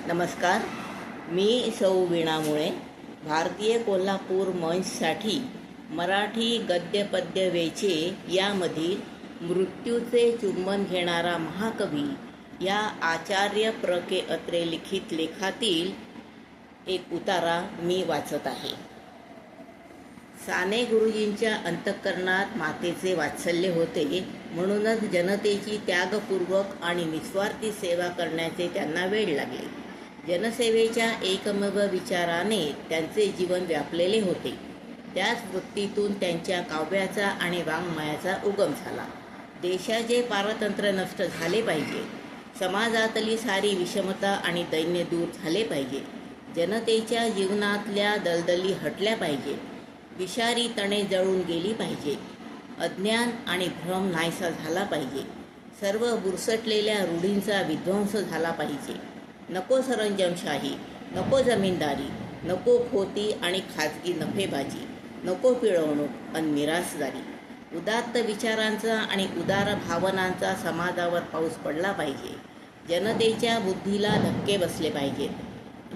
नमस्कार. मी सौ वीणा मुळे. भारतीय कोल्हापूर मंचसाठी मराठी गद्यपद्य वेचे यामधील मृत्यूचे चुंबन घेणारा महाकवी या आचार्य प्र के अत्रे लिखित लेखातील एक उतारा मी वाचत आहे. साने गुरुजींच्या अंतःकरणात मातेचे वात्सल्य होते, म्हणूनच जनतेची त्यागपूर्वक आणि निस्वार्थी सेवा करण्याचे त्यांना वेळ लागले. जनसेवेच्या एकमेव विचाराने त्यांचे जीवन व्यापलेले होते. त्याच वृत्तीतून त्यांच्या काव्याचा आणि वाङ्मयाचा उगम झाला. देशाचे पारतंत्र्य नष्ट झाले पाहिजे, समाजातली सारी विषमता आणि दैन्य दूर झाले पाहिजे, जनतेच्या जीवनातल्या दलदली हटल्या पाहिजे, विषारी तणे जळून गेली पाहिजे, अज्ञान आणि भ्रम नाहीसा झाला पाहिजे, सर्व बुरसटलेल्या रूढींचा विध्वंस झाला पाहिजे. नको सरंजामशाही, नको जमीनदारी, नको खोती आणि खाजगी नफेबाजी, नको पिळवणूक आणि मिरासदारी. उदात्त विचारांचा आणि उदार भावनांचा समाजावर पाऊस पडला पाहिजे. जनतेच्या बुद्धीला धक्के बसले पाहिजेत.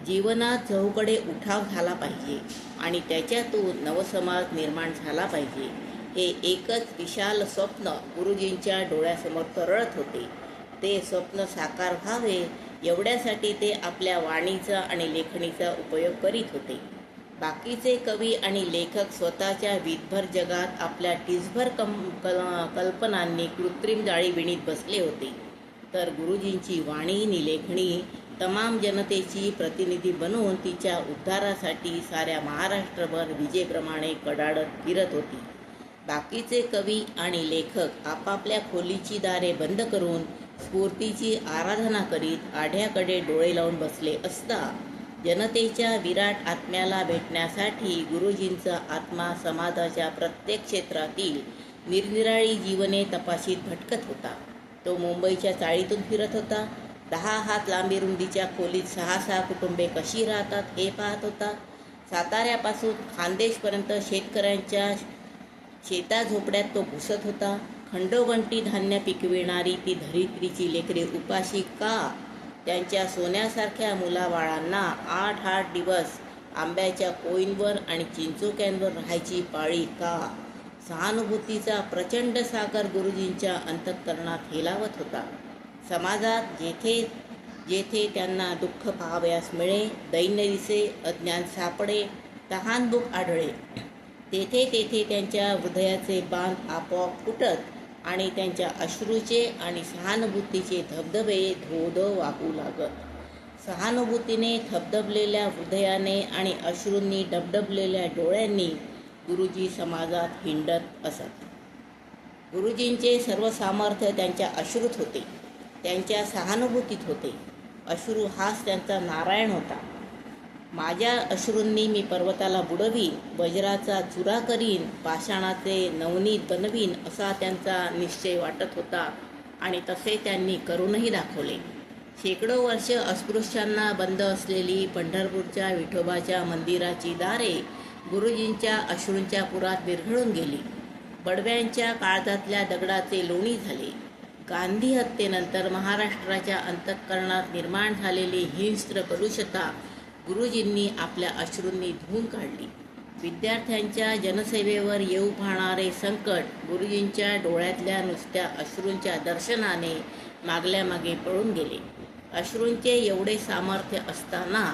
जीवनात चहूकडे उठाव झाला पाहिजे आणि त्याच्यातून नवसमाज निर्माण झाला पाहिजे. हे एकच विशाल स्वप्न गुरुजींच्या डोळ्यासमोर तरळत होते. ते स्वप्न साकार व्हावे एवढ्यासाठी ते आपल्या वाणीचा आणि लेखणीचा उपयोग करीत होते. बाकीचे कवी आणि लेखक स्वतःच्या विधभर जगात आपल्या टिचभर कल्पनांनी कृत्रिम जाळी विणीत बसले होते, तर गुरुजींची वाणी आणि लेखणी तमाम जनतेची प्रतिनिधी बनवून तिच्या उद्धारासाठी साऱ्या महाराष्ट्रभर विजेप्रमाणे कडाडत फिरत होती. बाकीचे कवी आणि लेखक आपापल्या खोलीची दारे बंद करून स्फूर्तीची आराधना करीत आढ्याकडे डोळे लावून बसले असता जनतेच्या विराट आत्म्याला भेटण्यासाठी गुरुजींचा आत्मा समाजाच्या प्रत्येक क्षेत्रातील निरनिराळी जीवने तपाशीत भटकत होता. तो मुंबईच्या चाळीतून फिरत होता. 10 हात लांबी रुंदीच्या खोलीत 6-6 कुटुंबे कशी राहतात हे पाहत होता. साताऱ्यापासून खानदेशपर्यंत शेतकऱ्यांच्या शेताझोपड्यात तो घुसत होता. खंडोगंटी धान्य पिकविणारी ती धरित्रीची लेकरे उपाशी का? त्यांच्या सोन्यासारख्या मुलाबाळांना 8-8 दिवस आंब्याच्या कोईंवर आणि चिंचोक्यांवर राहायची पाळी का? सहानुभूतीचा प्रचंड सागर गुरुजींच्या अंतःकरणात हेलावत होता. समाजात जेथे जेथे त्यांना दुःख पाहावयास मिळे, दैन्य दिसे, अज्ञान सापडे, तहानभूक आढळे, तेथे तेथे त्यांच्या हृदयाचे बांध आपोआप फुटत आणि त्यांच्या अश्रूचे आणि सहानुभूतीचे धबधबे धोध वाहू लागत. सहानुभूतीने थबथबलेल्या हृदयाने आणि अश्रूंनी डबडबलेल्या डोळ्यांनी गुरुजी समाजात हिंडत असत. गुरुजींचे सर्व सामर्थ्य त्यांच्या अश्रूत होते, त्यांच्या सहानुभूतीत होते. अश्रू हाच त्यांचा नारायण होता. माझ्या अश्रूंनी मी पर्वताला बुडवीन, वज्राचा चुरा करीन, पाषाणाचे नवनीत बनवीन असा त्यांचा निश्चय वाटत होता आणि तसे त्यांनी करूनही दाखवले. शेकडो वर्ष अस्पृश्यांना बंद असलेली पंढरपूरच्या विठोबाच्या मंदिराची दारे गुरुजींच्या अश्रूंच्या पुरात विरघळून गेली. बडव्यांच्या काळजातल्या दगडाचे लोणी झाले. गांधी हत्येनंतर महाराष्ट्राच्या अंतःकरणात निर्माण झालेली हिंस्त्र कलुषता गुरुजींनी आपल्या अश्रूंनी धुवून काढली. विद्यार्थ्यांच्या जनसेवेवर येऊ पाहणारे संकट गुरुजींच्या डोळ्यातल्या नुसत्या अश्रूंच्या दर्शनाने मागल्या मागे पळून गेले. अश्रूंचे एवढे सामर्थ्य असताना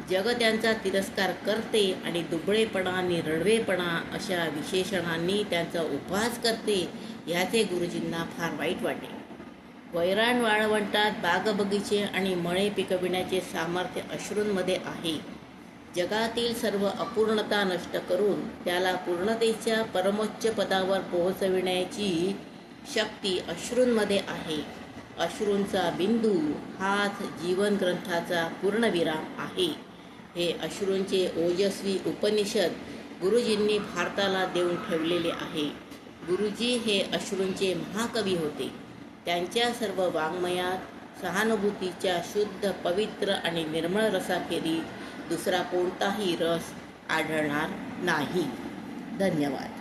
जग त्यांचा तिरस्कार करते आणि दुबळेपणा आणि रडवेपणा अशा विशेषणांनी त्यांचा उपहास करते, ह्याचे गुरुजींना फार वाईट वाटे. वैराण वाळवंटात बागबगीचे आणि मळे पिकविण्याचे सामर्थ्य अश्रूंमध्ये आहे. जगातील सर्व अपूर्णता नष्ट करून त्याला पूर्णतेच्या परमोच्च पदावर पोहोचविण्याची शक्ती अश्रूंमध्ये आहे. अश्रूंचा बिंदू हाच जीवन ग्रंथाचा पूर्णविराम आहे. हे अश्रूंचे ओजस्वी उपनिषद गुरुजींनी भारताला देऊन ठेवलेले आहे. गुरुजी हे अश्रूंचे महाकवी होते. त्यांच्या सर्व वाङ्मयात सहानुभूतीच्या शुद्ध, पवित्र आणि निर्मळ रसाखेरीज दुसरा कोणताही रस आढळणार नाही. धन्यवाद.